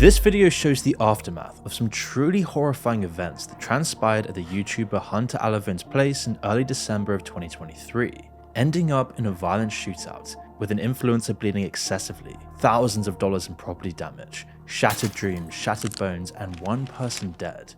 This video shows the aftermath of some truly horrifying events that transpired at the YouTuber Hunter Alavone's place in early December of 2023, ending up in a violent shootout with an influencer bleeding excessively, thousands of dollars in property damage, shattered dreams, shattered bones, and one person dead.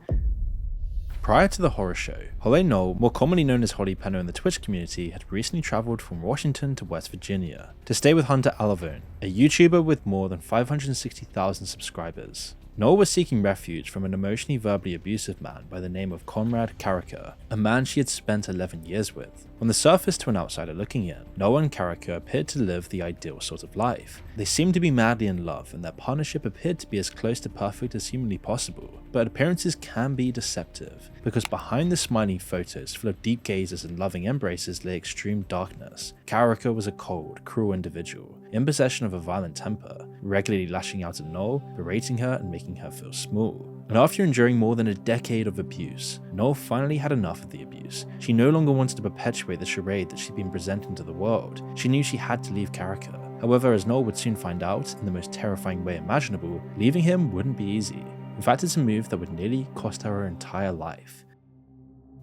Prior to the horror show, Holly Knoll, more commonly known as Holly Penno in the Twitch community, had recently travelled from Washington to West Virginia to stay with Hunter Alavone, a YouTuber with more than 560,000 subscribers. Knoll was seeking refuge from an emotionally verbally abusive man by the name of Conrad Carricker, a man she had spent 11 years with. On the surface to an outsider looking in, Knoll and Carricker appeared to live the ideal sort of life. They seemed to be madly in love and their partnership appeared to be as close to perfect as humanly possible. But appearances can be deceptive, because behind the smiling photos full of deep gazes and loving embraces lay extreme darkness. Carricker was a cold, cruel individual, in possession of a violent temper, regularly lashing out at Knoll, berating her and making her feel small. And after enduring more than a decade of abuse, Knoll finally had enough of the abuse. She no longer wanted to perpetuate the charade that she'd been presenting to the world. She knew she had to leave Carricker. However, as Knoll would soon find out, in the most terrifying way imaginable, leaving him wouldn't be easy. In fact, it's a move that would nearly cost her entire life.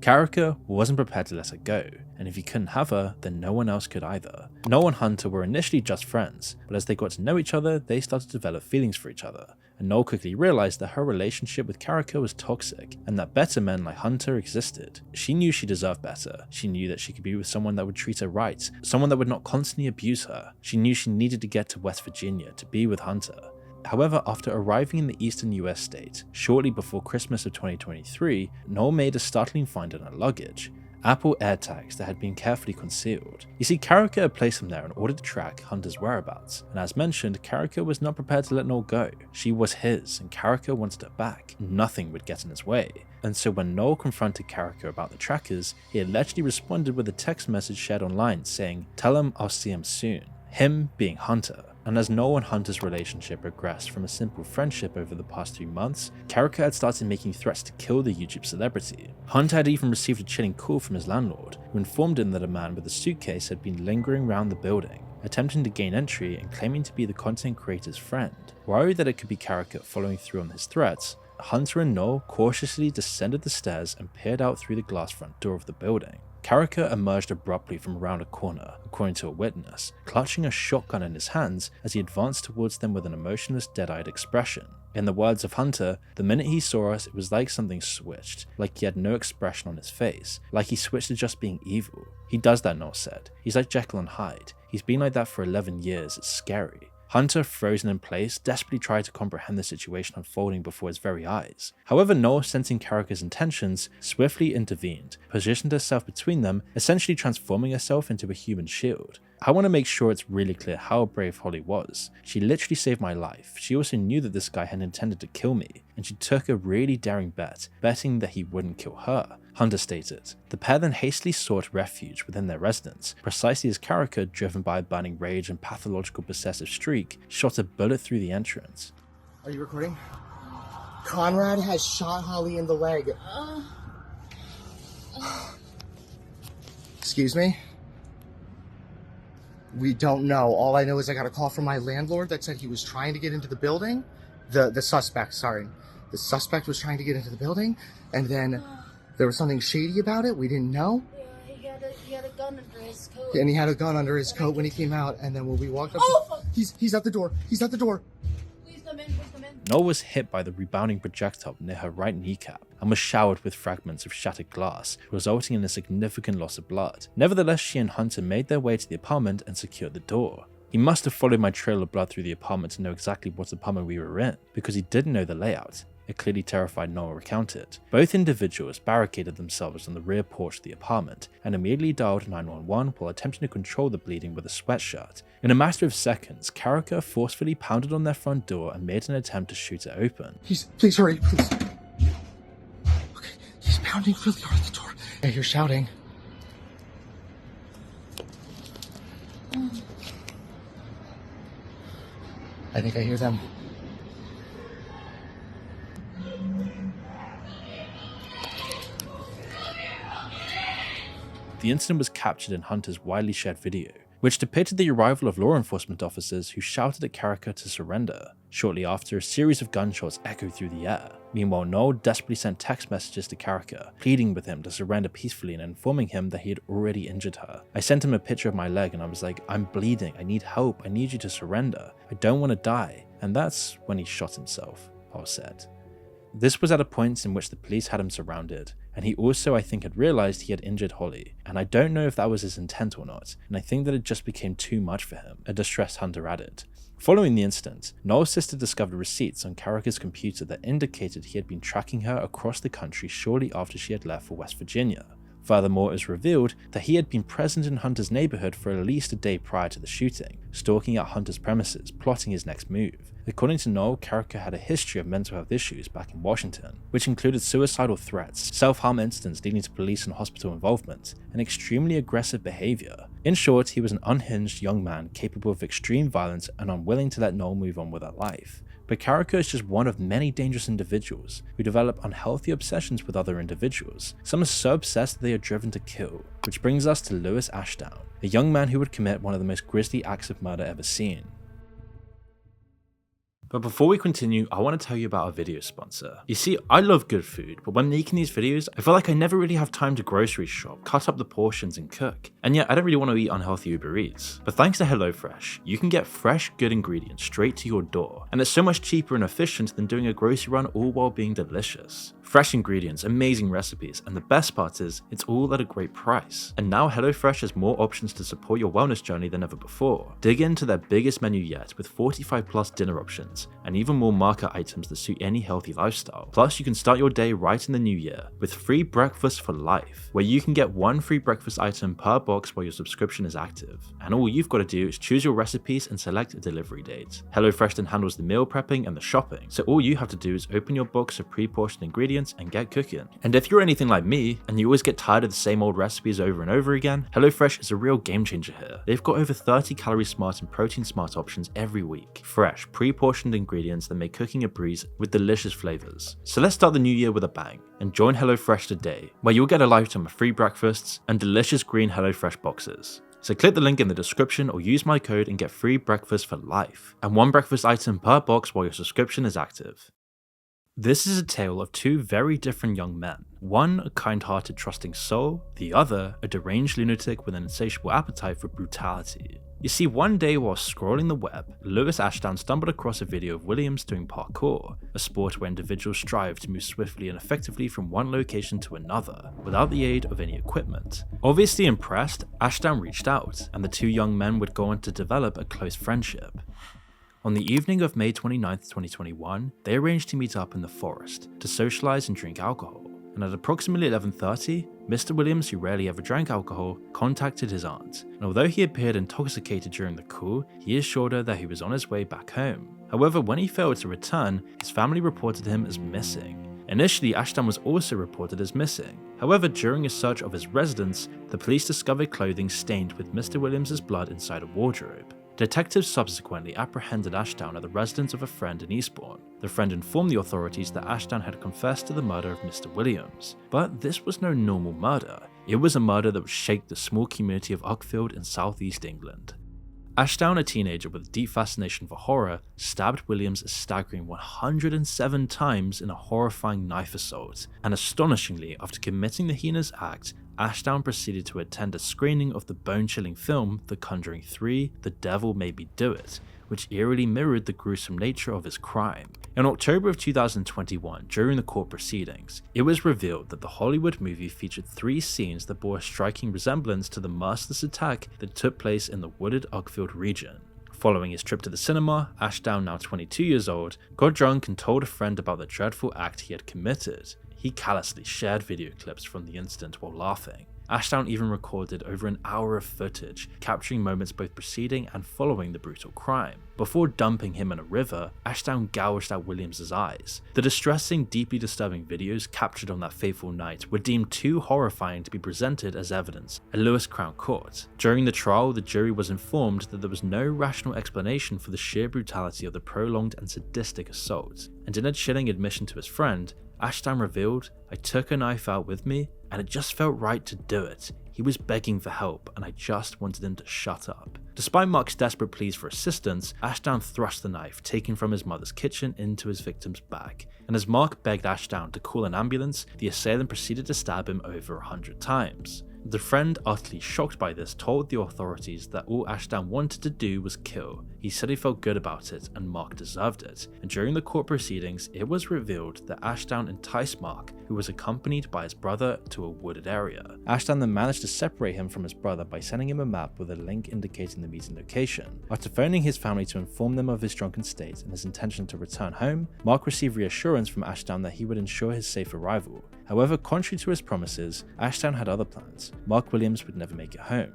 Carricker wasn't prepared to let her go, and if he couldn't have her, then no one else could either. Knoll and Hunter were initially just friends, but as they got to know each other, they started to develop feelings for each other, and Knoll quickly realized that her relationship with Carricker was toxic, and that better men like Hunter existed. She knew she deserved better. She knew that she could be with someone that would treat her right, someone that would not constantly abuse her. She knew she needed to get to West Virginia to be with Hunter. However, after arriving in the eastern US state, shortly before Christmas of 2023, Knoll made a startling find in her luggage: Apple AirTags that had been carefully concealed. You see, Carricker had placed them there in order to track Hunter's whereabouts, and as mentioned, Carricker was not prepared to let Knoll go. She was his, and Carricker wanted her back. Nothing would get in his way. And so when Knoll confronted Carricker about the trackers, he allegedly responded with a text message shared online saying, "Tell him I'll see him soon." Him being Hunter. And as Knoll and Hunter's relationship progressed from a simple friendship over the past 3 months, Carricker had started making threats to kill the YouTube celebrity. Hunter had even received a chilling call from his landlord, who informed him that a man with a suitcase had been lingering around the building, attempting to gain entry and claiming to be the content creator's friend. Worried that it could be Carricker following through on his threats, Hunter and Knoll cautiously descended the stairs and peered out through the glass front door of the building. Carricker emerged abruptly from around a corner, according to a witness, clutching a shotgun in his hands as he advanced towards them with an emotionless, dead-eyed expression. In the words of Hunter, the minute he saw us, it was like something switched, like he had no expression on his face, like he switched to just being evil. He does that, Knoll said. He's like Jekyll and Hyde. He's been like that for 11 years, it's scary. Hunter, frozen in place, desperately tried to comprehend the situation unfolding before his very eyes. However, Knoll, sensing Carricker's intentions, swiftly intervened, positioned herself between them, essentially transforming herself into a human shield. I want to make sure it's really clear how brave Holly was. She literally saved my life. She also knew that this guy had intended to kill me, and she took a really daring bet, betting that he wouldn't kill her. Hunter stated. The pair then hastily sought refuge within their residence, precisely as Carricker, driven by a burning rage and pathological possessive streak, shot a bullet through the entrance. Are you recording? Conrad has shot Holly in the leg. Excuse me? We don't know. All I know is I got a call from my landlord that said he was trying to get into the building. The suspect, sorry. The suspect was trying to get into the building, and then there was something shady about it. We didn't know. Yeah, he had a gun under his coat. And he had a gun under his coat when he came out, and then when we walked up... He's at the door. He's at the door. Please come in, please come in. Knoll was hit by the rebounding projectile near her right kneecap and was showered with fragments of shattered glass, resulting in a significant loss of blood. Nevertheless, she and Hunter made their way to the apartment and secured the door. He must have followed my trail of blood through the apartment to know exactly what apartment we were in, because he didn't know the layout. A clearly terrified Knoll recounted. Both individuals barricaded themselves on the rear porch of the apartment and immediately dialed 911 while attempting to control the bleeding with a sweatshirt. In a matter of seconds, Carricker forcefully pounded on their front door and made an attempt to shoot it open. Please hurry, please. Okay, he's pounding really hard at the door. I hear shouting. I think I hear them. The incident was captured in Hunter's widely shared video, which depicted the arrival of law enforcement officers who shouted at Karaka to surrender. Shortly after, a series of gunshots echoed through the air. Meanwhile, Noel desperately sent text messages to Karaka, pleading with him to surrender peacefully and informing him that he had already injured her. I sent him a picture of my leg and I was like, "I'm bleeding, I need help, I need you to surrender, I don't want to die." And that's when he shot himself, Paul said. This was at a point in which the police had him surrounded, and he also, I think, had realized he had injured Holly, and I don't know if that was his intent or not, and I think that it just became too much for him, a distressed Hunter added. Following the incident, Noel's sister discovered receipts on Karaka's computer that indicated he had been tracking her across the country shortly after she had left for West Virginia. Furthermore, it was revealed that he had been present in Hunter's neighborhood for at least a day prior to the shooting, stalking out Hunter's premises, plotting his next move. According to Noel, Karaka had a history of mental health issues back in Washington, which included suicidal threats, self-harm incidents leading to police and hospital involvement, and extremely aggressive behavior. In short, he was an unhinged young man capable of extreme violence and unwilling to let Noel move on with her life. But Karaka is just one of many dangerous individuals who develop unhealthy obsessions with other individuals. Some are so obsessed that they are driven to kill, which brings us to Lewis Ashdown, a young man who would commit one of the most grisly acts of murder ever seen. But before we continue, I want to tell you about our video sponsor. You see, I love good food, but when making these videos, I feel like I never really have time to grocery shop, cut up the portions and cook. And yet, I don't really want to eat unhealthy Uber Eats. But thanks to HelloFresh, you can get fresh, good ingredients straight to your door. And it's so much cheaper and efficient than doing a grocery run, all while being delicious. Fresh ingredients, amazing recipes, and the best part is, it's all at a great price. And now HelloFresh has more options to support your wellness journey than ever before. Dig into their biggest menu yet with 45 plus dinner options, and even more market items that suit any healthy lifestyle. Plus, you can start your day right in the new year with free breakfast for life, where you can get one free breakfast item per box while your subscription is active. And all you've got to do is choose your recipes and select a delivery date. HelloFresh then handles the meal prepping and the shopping, so all you have to do is open your box of pre-portioned ingredients and get cooking. And if you're anything like me, and you always get tired of the same old recipes over and over again, HelloFresh is a real game changer here. They've got over 30 calorie smart and protein smart options every week. Fresh, pre-portioned ingredients that make cooking a breeze with delicious flavors. So let's start the new year with a bang, and join HelloFresh today, where you'll get a lifetime of free breakfasts and delicious green HelloFresh boxes. So click the link in the description or use my code and get free breakfast for life, and one breakfast item per box while your subscription is active. This is a tale of two very different young men. One a kind-hearted, trusting soul, the other a deranged lunatic with an insatiable appetite for brutality. You see, one day while scrolling the web, Lewis Ashdown stumbled across a video of Williams doing parkour, a sport where individuals strive to move swiftly and effectively from one location to another, without the aid of any equipment. Obviously impressed, Ashdown reached out, and the two young men would go on to develop a close friendship. On the evening of May 29, 2021, they arranged to meet up in the forest to socialize and drink alcohol, and at approximately 11:30, Mr. Williams, who rarely ever drank alcohol, contacted his aunt, and although he appeared intoxicated during the call, he assured her that he was on his way back home. However, when he failed to return, his family reported him as missing. Initially, Ashdown was also reported as missing. However, during a search of his residence, the police discovered clothing stained with Mr. Williams' blood inside a wardrobe. Detectives subsequently apprehended Ashdown at the residence of a friend in Eastbourne. The friend informed the authorities that Ashdown had confessed to the murder of Mr. Williams. But this was no normal murder. It was a murder that would shake the small community of Uckfield in southeast England. Ashdown, a teenager with a deep fascination for horror, stabbed Williams a staggering 107 times in a horrifying knife assault, and astonishingly, after committing the heinous act, Ashdown proceeded to attend a screening of the bone-chilling film The Conjuring 3: The Devil Made Me Do It, which eerily mirrored the gruesome nature of his crime. In October of 2021, during the court proceedings, it was revealed that the Hollywood movie featured 3 scenes that bore a striking resemblance to the merciless attack that took place in the wooded Uckfield region. Following his trip to the cinema, Ashdown, now 22 years old, got drunk and told a friend about the dreadful act he had committed. He callously shared video clips from the incident while laughing. Ashdown even recorded over an hour of footage, capturing moments both preceding and following the brutal crime. Before dumping him in a river, Ashdown gouged out Williams' eyes. The distressing, deeply disturbing videos captured on that fateful night were deemed too horrifying to be presented as evidence at Lewis Crown Court. During the trial, the jury was informed that there was no rational explanation for the sheer brutality of the prolonged and sadistic assault, and in a chilling admission to his friend, Ashdown revealed, "I took a knife out with me, and it just felt right to do it, He was begging for help, and I just wanted him to shut up. Despite Mark's desperate pleas for assistance, Ashdown thrust the knife taken from his mother's kitchen into his victim's back, and as Mark begged Ashdown to call an ambulance, the assailant proceeded to stab him over 100 times. The friend, utterly shocked by this, told the authorities that all Ashdown wanted to do was kill. He said he felt good about it and Mark deserved it, and during the court proceedings it was revealed that Ashdown enticed Mark, who was accompanied by his brother, to a wooded area. Ashdown then managed to separate him from his brother by sending him a map with a link indicating the meeting location. After phoning his family to inform them of his drunken state and his intention to return home, Mark received reassurance from Ashdown that he would ensure his safe arrival. However, contrary to his promises, Ashdown had other plans. Mark Williams would never make it home.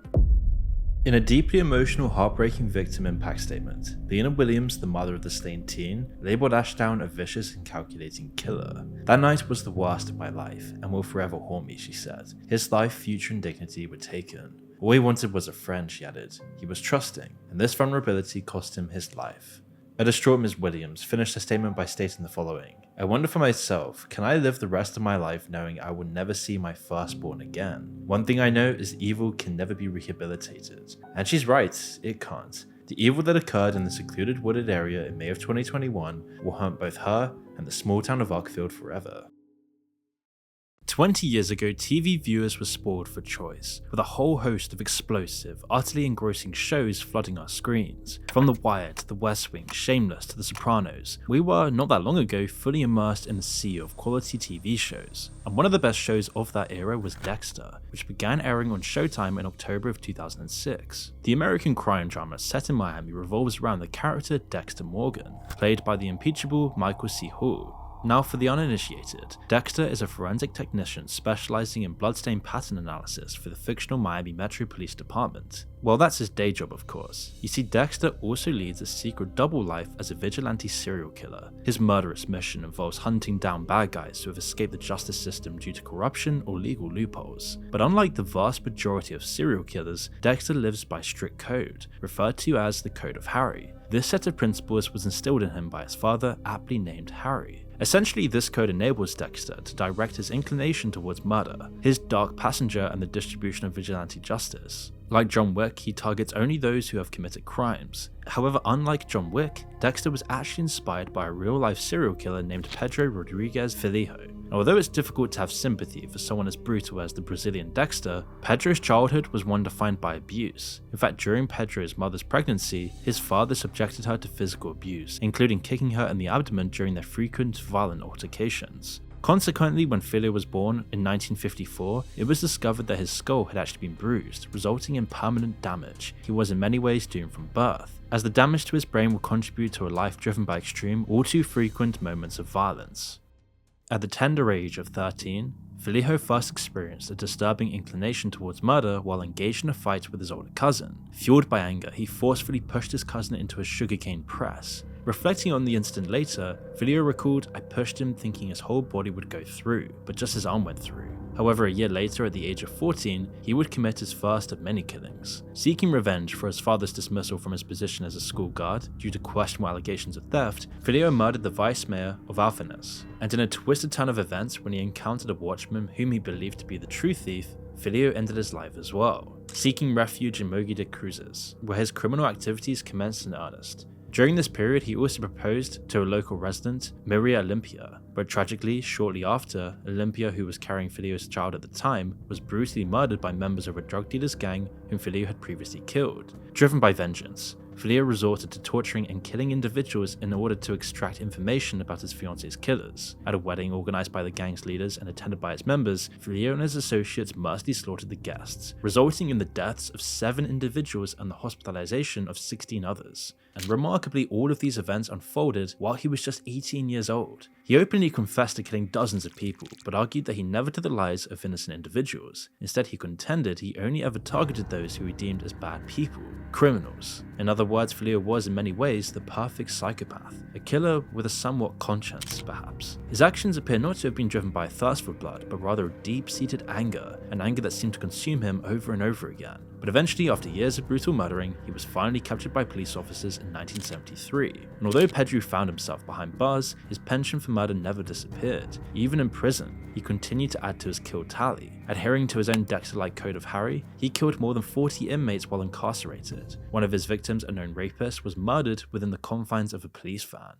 In a deeply emotional, heartbreaking victim impact statement, Lena Williams, the mother of the slain teen, labeled Ashdown a vicious and calculating killer. "That night was the worst of my life and will forever haunt me," she said. "His life, future and dignity were taken. All he wanted was a friend," she added. "He was trusting, and this vulnerability cost him his life." A distraught Ms. Williams finished her statement by stating the following: "I wonder for myself, can I live the rest of my life knowing I will never see my firstborn again? One thing I know is evil can never be rehabilitated." And she's right, it can't. The evil that occurred in the secluded wooded area in May of 2021 will haunt both her and the small town of Arkfield forever. 20 years ago, TV viewers were spoiled for choice, with a whole host of explosive, utterly engrossing shows flooding our screens. From The Wire to The West Wing, Shameless to The Sopranos, we were, not that long ago, fully immersed in a sea of quality TV shows. And one of the best shows of that era was Dexter, which began airing on Showtime in October of 2006. The American crime drama set in Miami revolves around the character Dexter Morgan, played by the impeachable Michael C. Hall. Now, for the uninitiated, Dexter is a forensic technician specializing in bloodstain pattern analysis for the fictional Miami Metro Police Department. Well, that's his day job, of course. You see, Dexter also leads a secret double life as a vigilante serial killer. His murderous mission involves hunting down bad guys who have escaped the justice system due to corruption or legal loopholes. But unlike the vast majority of serial killers, Dexter lives by strict code, referred to as the Code of Harry. This set of principles was instilled in him by his father, aptly named Harry. Essentially, this code enables Dexter to direct his inclination towards murder, his dark passenger and the distribution of vigilante justice. Like John Wick, he targets only those who have committed crimes. However, unlike John Wick, Dexter was actually inspired by a real-life serial killer named Pedro Rodriguez Filho. And although it's difficult to have sympathy for someone as brutal as the Brazilian Dexter, Pedro's childhood was one defined by abuse. In fact, during Pedro's mother's pregnancy, his father subjected her to physical abuse, including kicking her in the abdomen during their frequent violent altercations. Consequently, when Filho was born in 1954, it was discovered that his skull had actually been bruised, resulting in permanent damage. He was in many ways doomed from birth, as the damage to his brain will contribute to a life driven by extreme, all too frequent moments of violence. At the tender age of 13, Filho first experienced a disturbing inclination towards murder while engaged in a fight with his older cousin. Fueled by anger, he forcefully pushed his cousin into a sugarcane press. Reflecting on the incident later, Filho recalled, "I pushed him thinking his whole body would go through, but just his arm went through." However, a year later, at the age of 14, he would commit his first of many killings. Seeking revenge for his father's dismissal from his position as a school guard due to questionable allegations of theft, Filho murdered the vice mayor of Alpheness. And in a twisted turn of events, when he encountered a watchman whom he believed to be the true thief, Filho ended his life as well, seeking refuge in Mogi de Cruzes, where his criminal activities commenced in earnest. During this period, he also proposed to a local resident, Miria Olympia, but tragically, shortly after, Olympia, who was carrying Filho's child at the time, was brutally murdered by members of a drug dealer's gang whom Filho had previously killed. Driven by vengeance, Filho resorted to torturing and killing individuals in order to extract information about his fiance's killers. At a wedding organized by the gang's leaders and attended by its members, Filho and his associates mercilessly slaughtered the guests, resulting in the deaths of 7 individuals and the hospitalization of 16 others. And remarkably, all of these events unfolded while he was just 18 years old. He openly confessed to killing dozens of people, but argued that he never took the lives of innocent individuals. Instead, he contended he only ever targeted those who he deemed as bad people, criminals. In other words, Filho was in many ways the perfect psychopath, a killer with a somewhat conscience, perhaps. His actions appear not to have been driven by a thirst for blood, but rather a deep-seated anger, an anger that seemed to consume him over and over again. But eventually, after years of brutal murdering, he was finally captured by police officers in 1973. And although Pedro found himself behind bars, his penchant for murder never disappeared. Even in prison, he continued to add to his kill tally. Adhering to his own Dexter-like code of Harry, he killed more than 40 inmates while incarcerated. One of his victims, a known rapist, was murdered within the confines of a police van.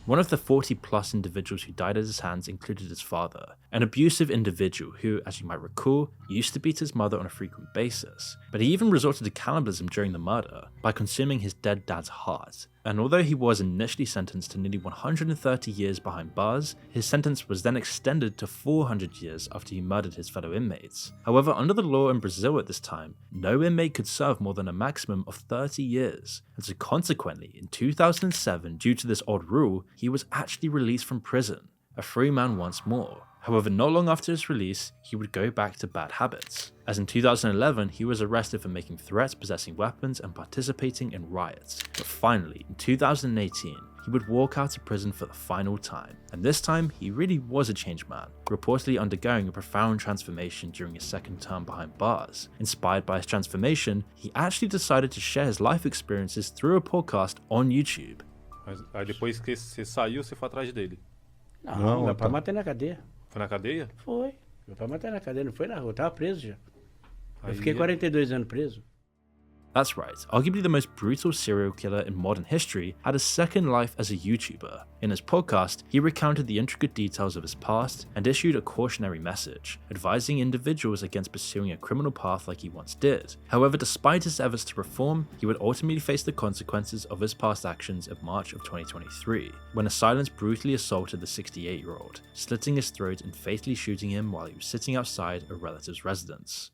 One of the 40-plus individuals who died at his hands included his father, an abusive individual who, as you might recall, used to beat his mother on a frequent basis. But he even resorted to cannibalism during the murder by consuming his dead dad's heart. And although he was initially sentenced to nearly 130 years behind bars, his sentence was then extended to 400 years after he murdered his fellow inmates. However, under the law in Brazil at this time, no inmate could serve more than a maximum of 30 years, and so consequently, in 2007, due to this odd rule, he was actually released from prison, a free man once more. However, not long after his release, he would go back to bad habits, as in 2011 he was arrested for making threats, possessing weapons, and participating in riots. But finally, in 2018, he would walk out of prison for the final time, and this time he really was a changed man, reportedly undergoing a profound transformation during his second term behind bars. Inspired by his transformation, he actually decided to share his life experiences through a podcast on YouTube. Mas aí depois que você saiu, você foi atrás dele. Não, meu pai matei na cadeia. Foi na cadeia? Foi. Meu pai matei na cadeia, não foi na rua. Eu tava preso já. Eu Aí- fiquei 42 anos preso. That's right, arguably the most brutal serial killer in modern history had a second life as a YouTuber. In his podcast, he recounted the intricate details of his past and issued a cautionary message, advising individuals against pursuing a criminal path like he once did. However, despite his efforts to reform, he would ultimately face the consequences of his past actions in March of 2023, when a silence brutally assaulted the 68-year-old, slitting his throat and fatally shooting him while he was sitting outside a relative's residence.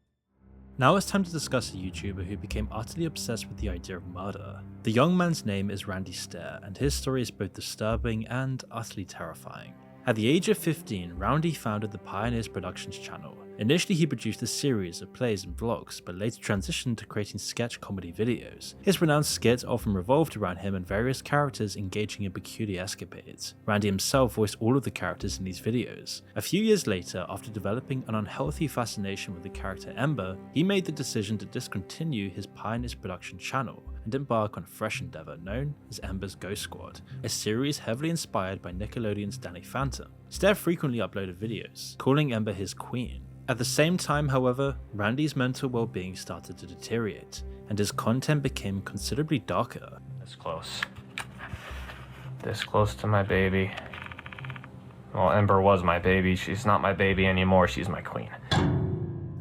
Now it's time to discuss a YouTuber who became utterly obsessed with the idea of murder. The young man's name is Randy Stair, and his story is both disturbing and utterly terrifying. At the age of 15, Randy founded the Pioneers Productions channel. Initially, he produced a series of plays and vlogs, but later transitioned to creating sketch comedy videos. His renowned skits often revolved around him and various characters engaging in peculiar escapades. Randy himself voiced all of the characters in these videos. A few years later, after developing an unhealthy fascination with the character Ember, he made the decision to discontinue his Pioneers Production channel and embark on a fresh endeavor known as Ember's Ghost Squad, a series heavily inspired by Nickelodeon's Danny Phantom. Stair frequently uploaded videos, calling Ember his queen. At the same time, however, Randy's mental well-being started to deteriorate, and his content became considerably darker. This close. This close to my baby. Well, Ember was my baby. She's not my baby anymore. She's my queen.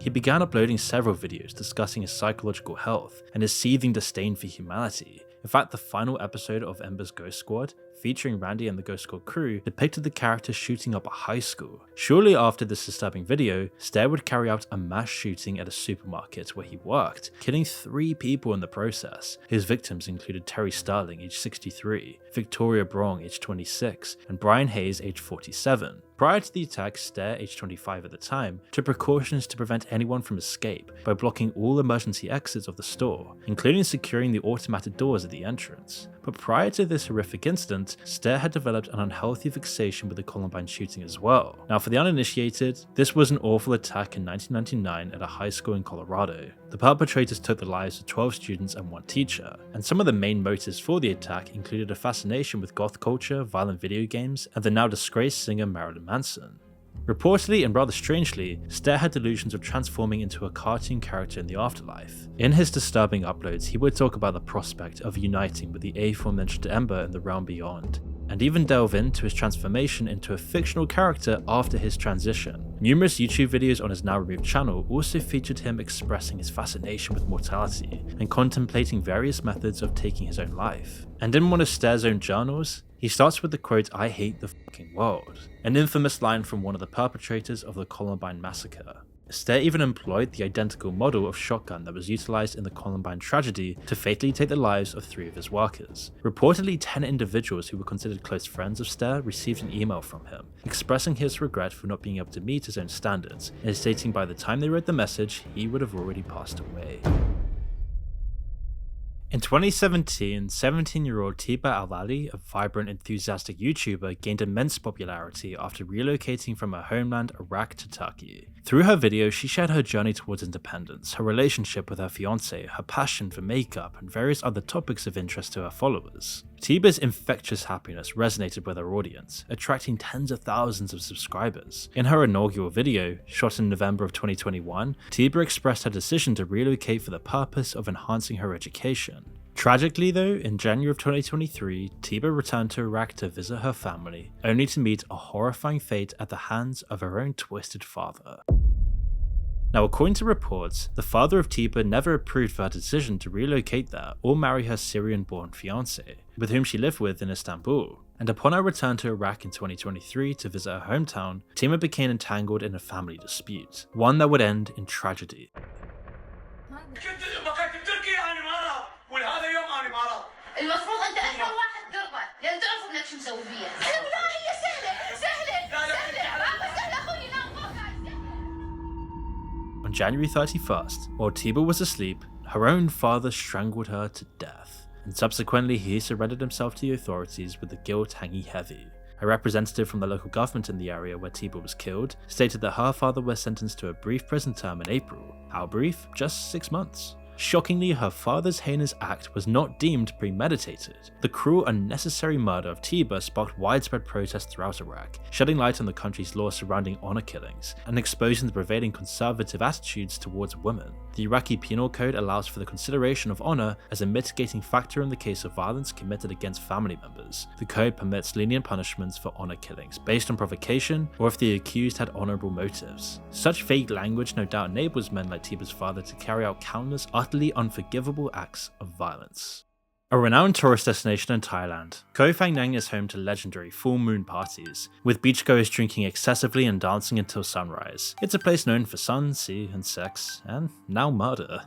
He began uploading several videos discussing his psychological health and his seething disdain for humanity. In fact, the final episode of Ember's Ghost Squad, featuring Randy and the Ghost Squad crew, depicted the character shooting up a high school. Shortly after this disturbing video, Stair would carry out a mass shooting at a supermarket where he worked, killing 3 people in the process. His victims included Terry Starling, age 63, Victoria Brong, age 26, and Brian Hayes, age 47. Prior to the attack, Stair, age 25 at the time, took precautions to prevent anyone from escape by blocking all emergency exits of the store, including securing the automated doors at the entrance. But prior to this horrific incident, Stair had developed an unhealthy fixation with the Columbine shooting as well. Now, for the uninitiated, this was an awful attack in 1999 at a high school in Colorado. The perpetrators took the lives of 12 students and 1 teacher, and some of the main motives for the attack included a fascination with goth culture, violent video games, and the now disgraced singer Marilyn Manson. Reportedly and rather strangely, Stair had delusions of transforming into a cartoon character in the afterlife. In his disturbing uploads, he would talk about the prospect of uniting with the aforementioned Ember in the realm beyond, and even delve into his transformation into a fictional character after his transition. Numerous YouTube videos on his now removed channel also featured him expressing his fascination with mortality and contemplating various methods of taking his own life. And in one of Stair's own journals, he starts with the quote, "I hate the fucking world," an infamous line from one of the perpetrators of the Columbine massacre. Stair even employed the identical model of shotgun that was utilized in the Columbine tragedy to fatally take the lives of 3 of his workers. Reportedly, 10 individuals who were considered close friends of Stair received an email from him, expressing his regret for not being able to meet his own standards, and stating by the time they read the message, he would have already passed away. In 2017, 17-year-old Tiba Al-Ali, a vibrant, enthusiastic YouTuber, gained immense popularity after relocating from her homeland Iraq to Turkey. Through her video, she shared her journey towards independence, her relationship with her fiance, her passion for makeup, and various other topics of interest to her followers. Tiba's infectious happiness resonated with her audience, attracting tens of thousands of subscribers. In her inaugural video, shot in November of 2021, Tiba expressed her decision to relocate for the purpose of enhancing her education. Tragically though, in January of 2023, Tiba returned to Iraq to visit her family, only to meet a horrifying fate at the hands of her own twisted father. Now, according to reports, the father of Tiba never approved of her decision to relocate there or marry her Syrian-born fiancé, with whom she lived with in Istanbul. And upon her return to Iraq in 2023 to visit her hometown, Tiba became entangled in a family dispute, one that would end in tragedy. المفروض انت اكثر واحد قربة لان تعرف انك شو مسوي فيها. لا هي سهلة سهلة اخوي لا. On January 31st, while Tiba was asleep, her own father strangled her to death, and subsequently he surrendered himself to the authorities with the guilt hanging heavy. A representative from the local government in the area where Tiba was killed stated that her father was sentenced to a brief prison term in April. How brief? Just 6 months. Shockingly, her father's heinous act was not deemed premeditated. The cruel, unnecessary murder of Tiba sparked widespread protests throughout Iraq, shedding light on the country's laws surrounding honor killings and exposing the prevailing conservative attitudes towards women. The Iraqi Penal Code allows for the consideration of honor as a mitigating factor in the case of violence committed against family members. The code permits lenient punishments for honor killings based on provocation or if the accused had honorable motives. Such vague language no doubt enables men like Tiba's father to carry out countless utterly unforgivable acts of violence. A renowned tourist destination in Thailand, Koh Phangan is home to legendary full moon parties, with beachgoers drinking excessively and dancing until sunrise. It's a place known for sun, sea, and sex, and now murder.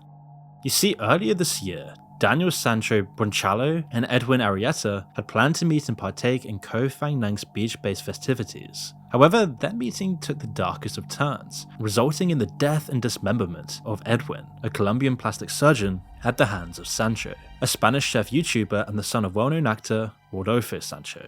You see, earlier this year, Daniel Sancho Bonchalo and Edwin Arrieta had planned to meet and partake in Koh Phangan's beach-based festivities. However, their meeting took the darkest of turns, resulting in the death and dismemberment of Edwin, a Colombian plastic surgeon, at the hands of Sancho, a Spanish chef YouTuber and the son of well-known actor Rodolfo Sancho.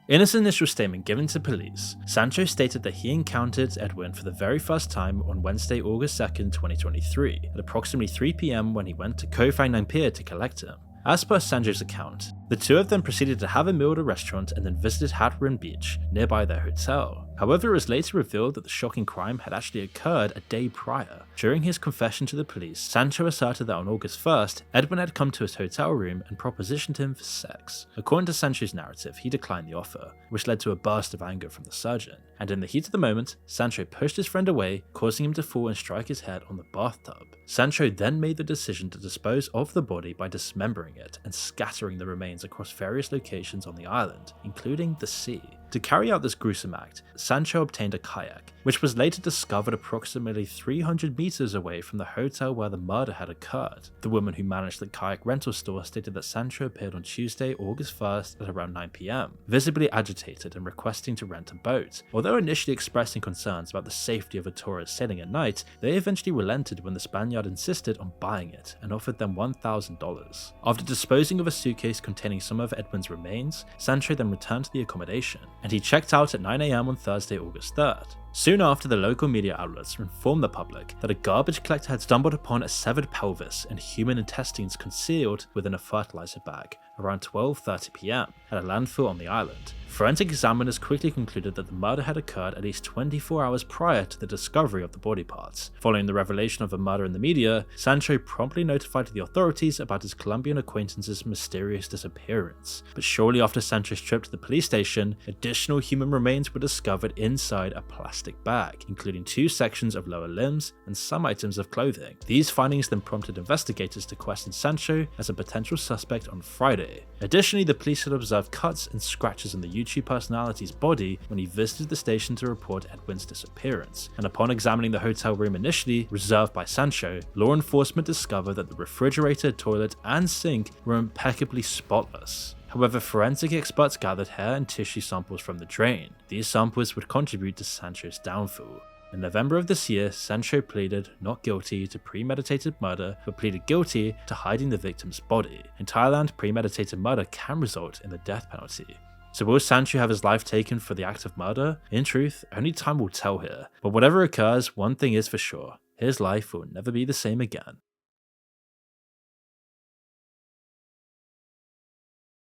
In his initial statement given to police, Sancho stated that he encountered Edwin for the very first time on Wednesday, August 2nd, 2023, at approximately 3 PM when he went to Koh Phangan Pier to collect him. As per Sancho's account, the two of them proceeded to have a meal at a restaurant and then visited Hat Rin Beach, nearby their hotel. However, it was later revealed that the shocking crime had actually occurred a day prior. During his confession to the police, Sancho asserted that on August 1st, Edwin had come to his hotel room and propositioned him for sex. According to Sancho's narrative, he declined the offer, which led to a burst of anger from the surgeon. And in the heat of the moment, Sancho pushed his friend away, causing him to fall and strike his head on the bathtub. Sancho then made the decision to dispose of the body by dismembering it and scattering the remains across various locations on the island, including the sea. To carry out this gruesome act, Sancho obtained a kayak, which was later discovered approximately 300 meters away from the hotel where the murder had occurred. The woman who managed the kayak rental store stated that Sancho appeared on Tuesday, August 1st at around 9 PM, visibly agitated and requesting to rent a boat. Although initially expressing concerns about the safety of a tourist sailing at night, they eventually relented when the Spaniard insisted on buying it and offered them $1,000. After disposing of a suitcase containing some of Edwin's remains, Sancho then returned to the accommodation, and he checked out at 9 AM on Thursday, August 3rd. Soon after, the local media outlets informed the public that a garbage collector had stumbled upon a severed pelvis and human intestines concealed within a fertilizer bag around 12:30 PM at a landfill on the island. Forensic examiners quickly concluded that the murder had occurred at least 24 hours prior to the discovery of the body parts. Following the revelation of a murder in the media, Sancho promptly notified the authorities about his Colombian acquaintance's mysterious disappearance. But shortly after Sancho's trip to the police station, additional human remains were discovered inside a plastic bag, including 2 sections of lower limbs and some items of clothing. These findings then prompted investigators to question Sancho as a potential suspect on Friday. Additionally, the police had observed cuts and scratches on the YouTube personality's body when he visited the station to report Edwin's disappearance, and upon examining the hotel room initially reserved by Sancho, law enforcement discovered that the refrigerator, toilet, and sink were impeccably spotless. However, forensic experts gathered hair and tissue samples from the drain. These samples would contribute to Sancho's downfall. In November of this year, Sancho pleaded not guilty to premeditated murder, but pleaded guilty to hiding the victim's body. In Thailand, premeditated murder can result in the death penalty. So will Sancho have his life taken for the act of murder? In truth, only time will tell here. But whatever occurs, one thing is for sure. His life will never be the same again.